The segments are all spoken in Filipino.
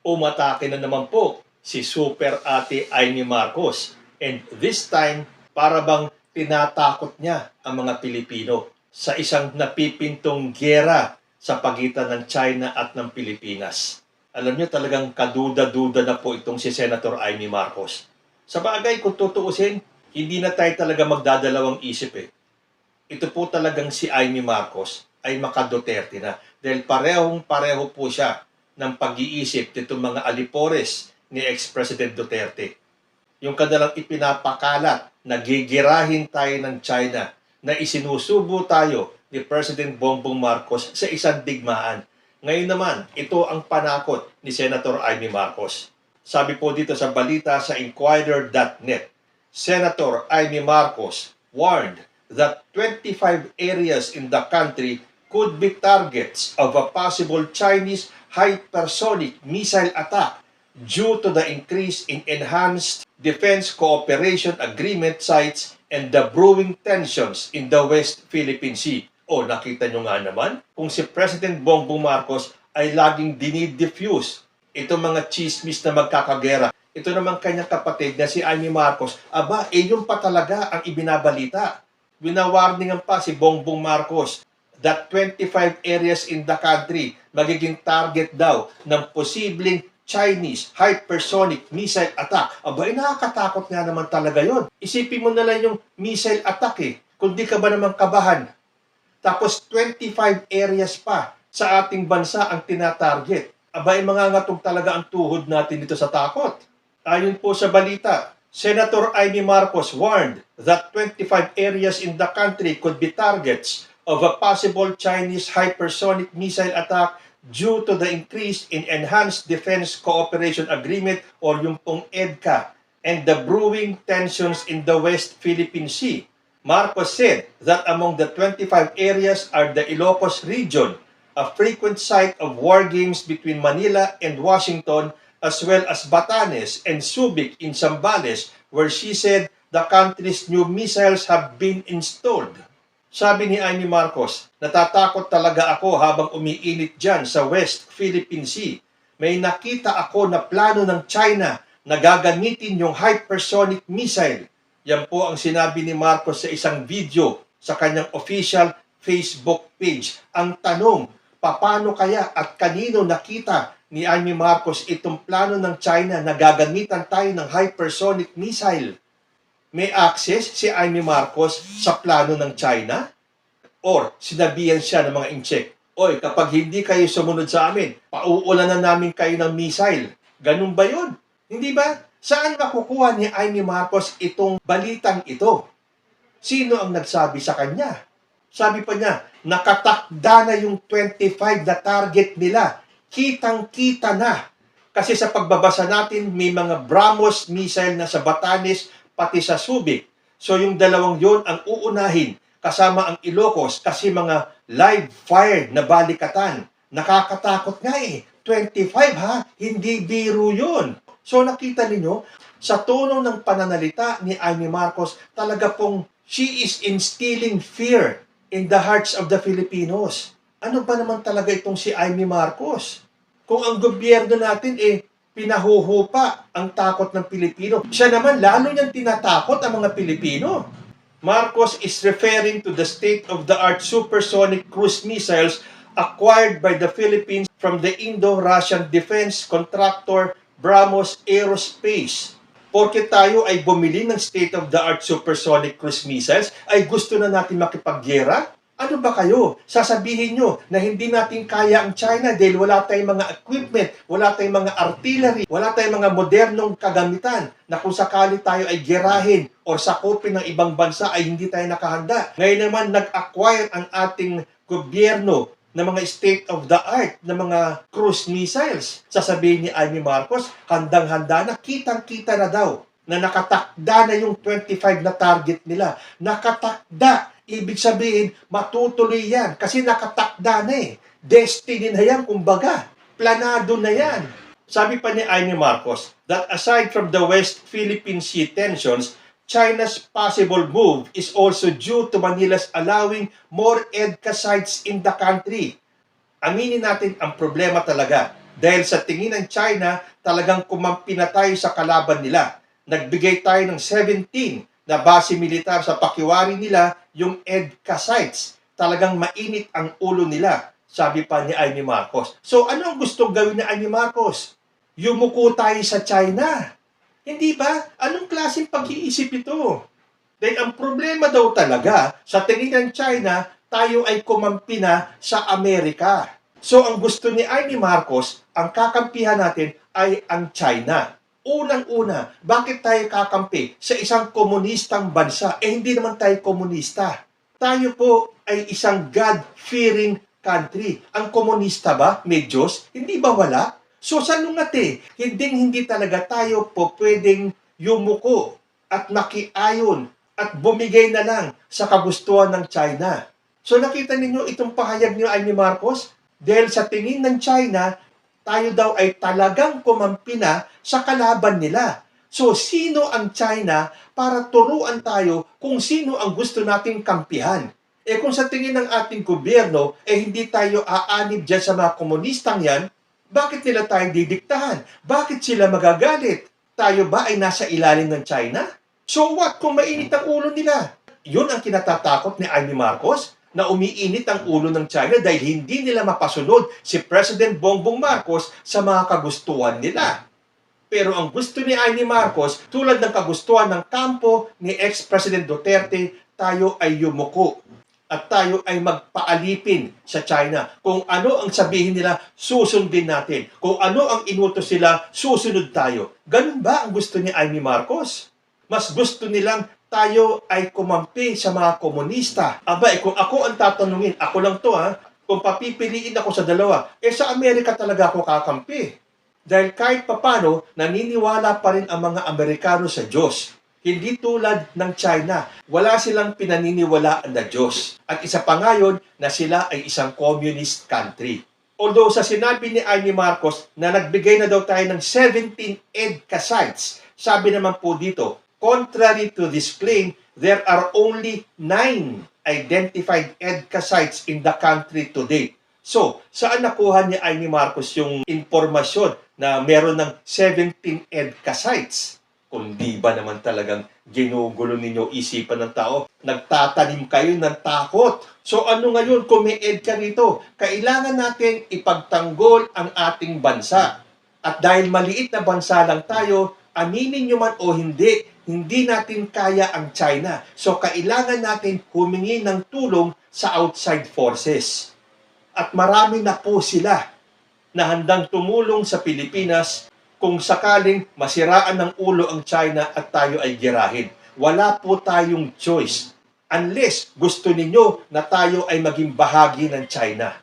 Umatake na naman po si Super Ate Amy Marcos. And this time, para bang tinatakot niya ang mga Pilipino sa isang napipintong giyera sa pagitan ng China at ng Pilipinas. Alam niyo, talagang kaduda-duda na po itong si Senator Amy Marcos. Sa bagay, kung tutuusin, hindi na tayo talaga magdadalawang isip eh. Ito po talagang si Amy Marcos ay maka-Duterte na. Dahil parehong-pareho po siya ng pag-iisip nitong mga alipores ni ex-President Duterte. Yung kanilang ipinapakalat na gigirahin tayo ng China, na isinusubo tayo ni President Bongbong Marcos sa isang digmaan. Ngayon naman, ito ang panakot ni Senator Amy Marcos. Sabi po dito sa balita sa Inquirer.net, Senator Amy Marcos warned that 25 areas in the country could be targets of a possible Chinese hypersonic missile attack due to the increase in enhanced defense cooperation agreement sites and the brewing tensions in the West Philippine Sea. O nakita nyo nga naman, kung si President Bongbong Marcos ay laging dinidifuse itong mga chismis na magkakagera. Ito naman kanyang kapatid na si Amy Marcos, yun pa talaga ang ibinabalita. Winawarningan pa si Bongbong Marcos that 25 areas in the country magiging target daw ng posibleng Chinese hypersonic missile attack. Nakakatakot nga naman talaga yon. Isipin mo na lang yung missile attack eh. Kung di ka ba naman kabahan. Tapos 25 areas pa sa ating bansa ang tinatarget. Mangangatog talaga ang tuhod natin dito sa takot. Ayon po sa balita, Senator Amy Marcos warned that 25 areas in the country could be targets of a possible Chinese hypersonic missile attack due to the increase in Enhanced Defense Cooperation Agreement or yung pong EDCA and the brewing tensions in the West Philippine Sea. Marcos said that among the 25 areas are the Ilocos region, a frequent site of war games between Manila and Washington, as well as Batanes and Subic in Zambales, where she said the country's new missiles have been installed. Sabi ni Amy Marcos, natatakot talaga ako habang umiinit dyan sa West Philippine Sea. May nakita ako na plano ng China na gagamitin yung hypersonic missile. Yan po ang sinabi ni Marcos sa isang video sa kanyang official Facebook page. Ang tanong, paano kaya at kanino nakita ni Amy Marcos itong plano ng China na gagamitan tayo ng hypersonic missile? May access si Amy Marcos sa plano ng China? Or sinabihan siya ng mga incheck, oy, kapag hindi kayo sumunod sa amin, pauulanan namin kayo ng missile. Ganun ba yun? Hindi ba? Saan makukuha ni Amy Marcos itong balitang ito? Sino ang nagsabi sa kanya? Sabi pa niya, nakatakda na yung 25 na target nila. Kitang-kita na. Kasi sa pagbabasa natin, may mga BrahMos missile na sa Batanes, pati sa Subic. So yung dalawang yon ang uunahin, kasama ang Ilocos, kasi mga live-fired na balikatan. Nakakatakot nga eh. 25 ha? Hindi biro yun. So nakita ninyo, sa tono ng pananalita ni Amy Marcos, talaga pong she is instilling fear in the hearts of the Filipinos. Ano ba naman talaga itong si Amy Marcos? Kung ang gobyerno natin pinahuhupa ang takot ng Pilipino, siya naman lalo niyang tinatakot ang mga Pilipino. Marcos is referring to the state-of-the-art supersonic cruise missiles acquired by the Philippines from the Indo-Russian defense contractor BrahMos Aerospace. Porke tayo ay bumili ng state-of-the-art supersonic cruise missiles, ay gusto na natin makipaggera? Ano ba kayo? Sasabihin nyo na hindi natin kaya ang China dahil wala tayong mga equipment, wala tayong mga artillery, wala tayong mga modernong kagamitan na kung sakali tayo ay gerahin o sakupin ng ibang bansa ay hindi tayo nakahanda. Ngayon naman nag-acquire ang ating gobyerno ng mga state-of-the-art na mga cruise missiles. Sasabihin ni Amy Marcos, handang-handa na, kitang-kita na daw na nakatakda na yung 25 na target nila. Nakatakda. Ibig sabihin, matutuloy yan kasi nakatakda na eh. Destiny na yan, kumbaga. Planado na yan. Sabi pa ni Amy Marcos that aside from the West Philippine Sea tensions, China's possible move is also due to Manila's allowing more EDCA sites in the country. Aminin natin ang problema talaga Dahil sa tingin ng China, talagang kumampi na tayo sa kalaban nila. Nagbigay tayo ng 17 na base militar sa pakiwari nila, yung EDCA sites. Talagang mainit ang ulo nila, sabi pa ni Amy Marcos. So ano ang gustong gawin ni Amy Marcos? Yumuko tayo sa China. Hindi ba? Anong klaseng pag-iisip ito? Dahil ang problema daw talaga, sa tingin ng China, tayo ay kumampi na sa Amerika. So ang gusto ni Amy Marcos, ang kakampihan natin ay ang China. Unang-una, bakit tayo kakampi sa isang komunistang bansa? Hindi naman tayo komunista. Tayo po ay isang God-fearing country. Ang komunista ba? May Diyos? Hindi ba wala? So salungat hindi talaga tayo po pwedeng yumuko at makiayon at bumigay na lang sa kagustuhan ng China. So nakita ninyo itong pahayag ni Amy Marcos? Dahil sa tingin ng China, tayo daw ay talagang kumampi na sa kalaban nila. So, sino ang China para turuan tayo kung sino ang gusto nating kampihan? Kung sa tingin ng ating gobyerno, hindi tayo aanib dyan sa mga komunistang yan, bakit nila tayo didiktahan? Bakit sila magagalit? Tayo ba ay nasa ilalim ng China? So what kung mainit ang ulo nila? Yun ang kinatatakot ni Amy Marcos, na umiinit ang ulo ng China dahil hindi nila mapasunod si President Bongbong Marcos sa mga kagustuhan nila. Pero ang gusto ni Amy Marcos, tulad ng kagustuhan ng kampo ni ex-President Duterte, tayo ay yumuko at tayo ay magpaalipin sa China. Kung ano ang sabihin nila, susundin natin. Kung ano ang inutos sila, susunod tayo. Ganun ba ang gusto ni Amy Marcos? Mas gusto nilang tayo ay kumampi sa mga komunista. Kung ako ang tatanungin, ako lang to kung papipiliin ako sa dalawa, sa Amerika talaga ako kakampi. Dahil kahit papano, naniniwala pa rin ang mga Amerikano sa Diyos. Hindi tulad ng China. Wala silang pinaniniwalaan na Diyos. At isa pa ngayon na sila ay isang communist country. Although sa sinabi ni Amy Marcos na nagbigay na daw tayo ng 17 EDCA sites, sabi naman po dito, contrary to this claim, there are only 9 identified EDCA sites in the country today. So, saan nakuha ni Amy Marcos yung impormasyon na meron ng 17 EDCA sites? Kung di ba naman talagang ginugulo ninyo isipan ng tao, nagtatanim kayo ng takot. So ano ngayon kung may EDCA rito? Kailangan natin ipagtanggol ang ating bansa. At dahil maliit na bansa lang tayo, aminin nyo man o hindi natin kaya ang China. So, kailangan natin humingi ng tulong sa outside forces. At marami na po sila na handang tumulong sa Pilipinas kung sakaling masiraan ng ulo ang China at tayo ay girahin. Wala po tayong choice unless gusto ninyo na tayo ay maging bahagi ng China.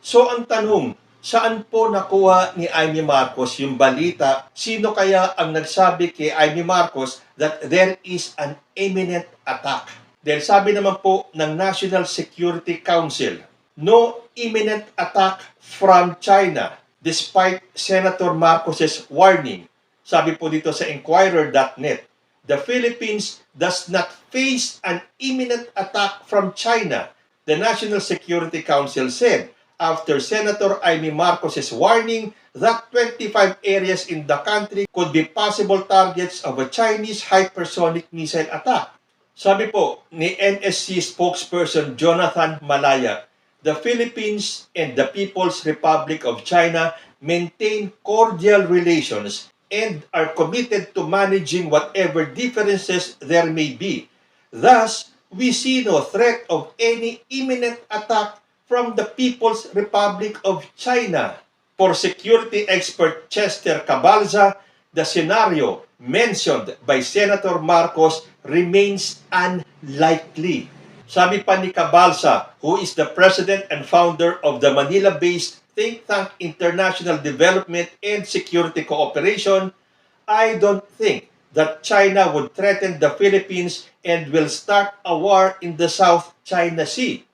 So, ang tanong, saan po nakuha ni Amy Marcos yung balita? Sino kaya ang nagsabi kay Amy Marcos that there is an imminent attack? Dahil sabi naman po ng National Security Council, no imminent attack from China despite Senator Marcos's warning. Sabi po dito sa Inquirer.net, the Philippines does not face an imminent attack from China, the National Security Council said, after Senator Amy Marcos's warning that 25 areas in the country could be possible targets of a Chinese hypersonic missile attack. Sabi po ni NSC spokesperson Jonathan Malaya, the Philippines and the People's Republic of China maintain cordial relations and are committed to managing whatever differences there may be. Thus, we see no threat of any imminent attack from the People's Republic of China. For security expert Chester Cabalza, the scenario mentioned by Senator Marcos remains unlikely. Sabi pa ni Cabalza, who is the president and founder of the Manila-based think tank International Development and Security Cooperation, I don't think that China would threaten the Philippines and will start a war in the South China Sea.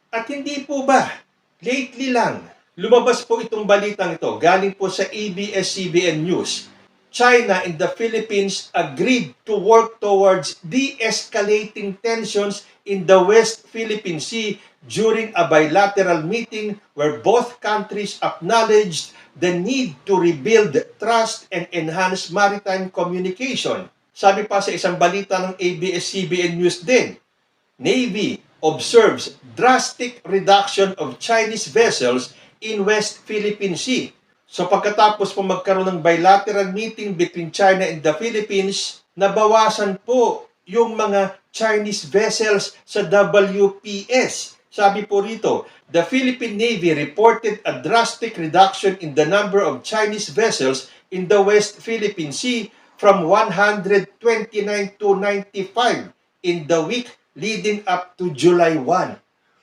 At hindi po ba, lately lang, lumabas po itong balitang ito, galing po sa ABS-CBN News. China and the Philippines agreed to work towards de-escalating tensions in the West Philippine Sea during a bilateral meeting where both countries acknowledged the need to rebuild trust and enhance maritime communication. Sabi pa sa isang balita ng ABS-CBN News din, Navy observes drastic reduction of Chinese vessels in West Philippine Sea. So pagkatapos po magkaroon ng bilateral meeting between China and the Philippines, nabawasan po yung mga Chinese vessels sa WPS. Sabi po rito, the Philippine Navy reported a drastic reduction in the number of Chinese vessels in the West Philippine Sea from 129 to 95 in the week leading up to July 1.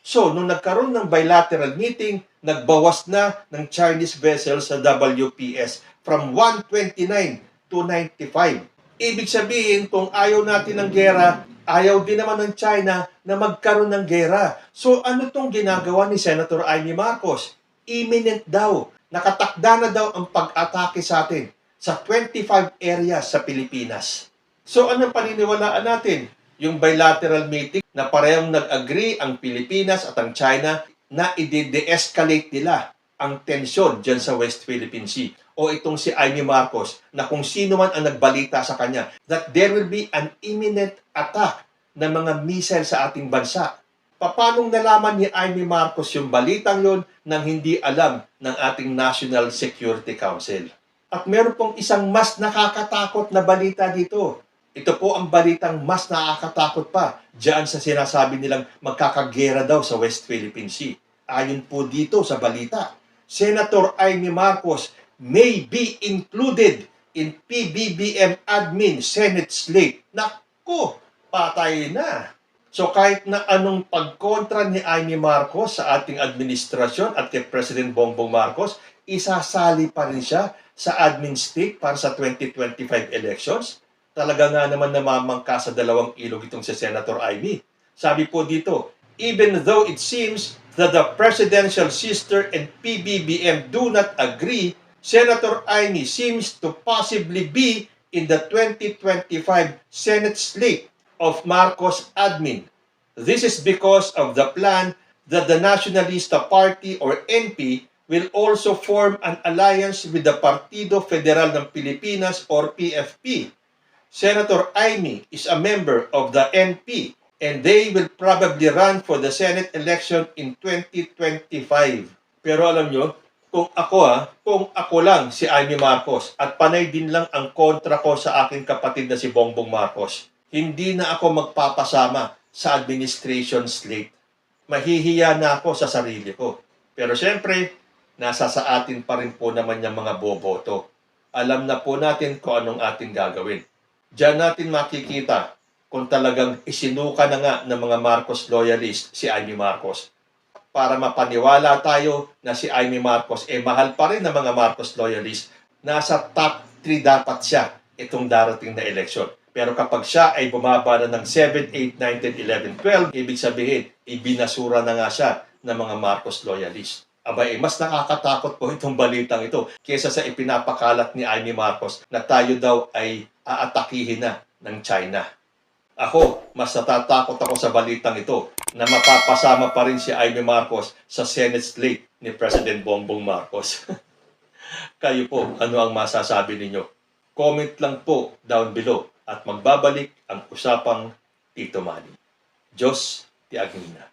So, nung nagkaroon ng bilateral meeting, nagbawas na ng Chinese vessels sa WPS from 129 to 95. Ibig sabihin, kung ayaw natin ng gera, ayaw din naman ng China na magkaroon ng gera. So ano tong ginagawa ni Senator Amy Marcos? Imminent daw. Nakatakda na daw ang pag-atake sa atin sa 25 areas sa Pilipinas. So anong paniniwalaan natin? Yung bilateral meeting na parehong nag-agree ang Pilipinas at ang China na i-de-escalate nila ang tensyon dyan sa West Philippine Sea. O itong si Amy Marcos na kung sino man ang nagbalita sa kanya that there will be an imminent attack ng mga missile sa ating bansa. Paano nalaman ni Amy Marcos yung balitang yon nang hindi alam ng ating National Security Council? At meron pong isang mas nakakatakot na balita dito. Ito po ang balitang mas nakakatakot pa diyan sa sinasabi nilang magkakagera daw sa West Philippine Sea. Ayon po dito sa balita, Senator Amy Marcos may be included in PBBM admin Senate slate. Naku, patay na. So kahit na anong pagkontra ni Amy Marcos sa ating administrasyon at kay President Bongbong Marcos, isasali pa rin siya sa admin slate para sa 2025 elections. Talaga nga naman namamangka sa dalawang ilog itong si Senator Amy. Sabi po dito, even though it seems that the presidential sister and PBBM do not agree, Senator Amy seems to possibly be in the 2025 Senate slate of Marcos admin. This is because of the plan that the Nacionalista Party or NP will also form an alliance with the Partido Federal ng Pilipinas or PFP. Senator Amy is a member of the NP and they will probably run for the Senate election in 2025. Pero alam nyo, kung ako lang si Amy Marcos at panay din lang ang kontra ko sa aking kapatid na si Bongbong Marcos, hindi na ako magpapasama sa administration slate. Mahihiya na ako sa sarili ko. Pero siyempre, nasa sa atin pa rin po naman yung mga boboto. Alam na po natin kung anong ating gagawin. Diyan natin makikita kung talagang isinuka na nga ng mga Marcos loyalist si Amy Marcos. Para mapaniwala tayo na si Amy Marcos mahal pa rin ng mga Marcos loyalist, nasa top 3 dapat siya itong darating na eleksyon. Pero kapag siya ay bumaba na ng 7, 8, 9, 10, 11, 12, ibig sabihin, ibinasura na nga siya ng mga Marcos loyalist. Abay, mas nakakatakot po itong balitang ito kaysa sa ipinapakalat ni Amy Marcos na tayo daw ay aatakihin na ng China. Ako, mas natatakot ako sa balitang ito na mapapasama pa rin si Amy Marcos sa Senate slate ni President Bongbong Marcos. Kayo po, ano ang masasabi ninyo? Comment lang po down below at magbabalik ang usapang Tito Manny. Diyos ti Agnina.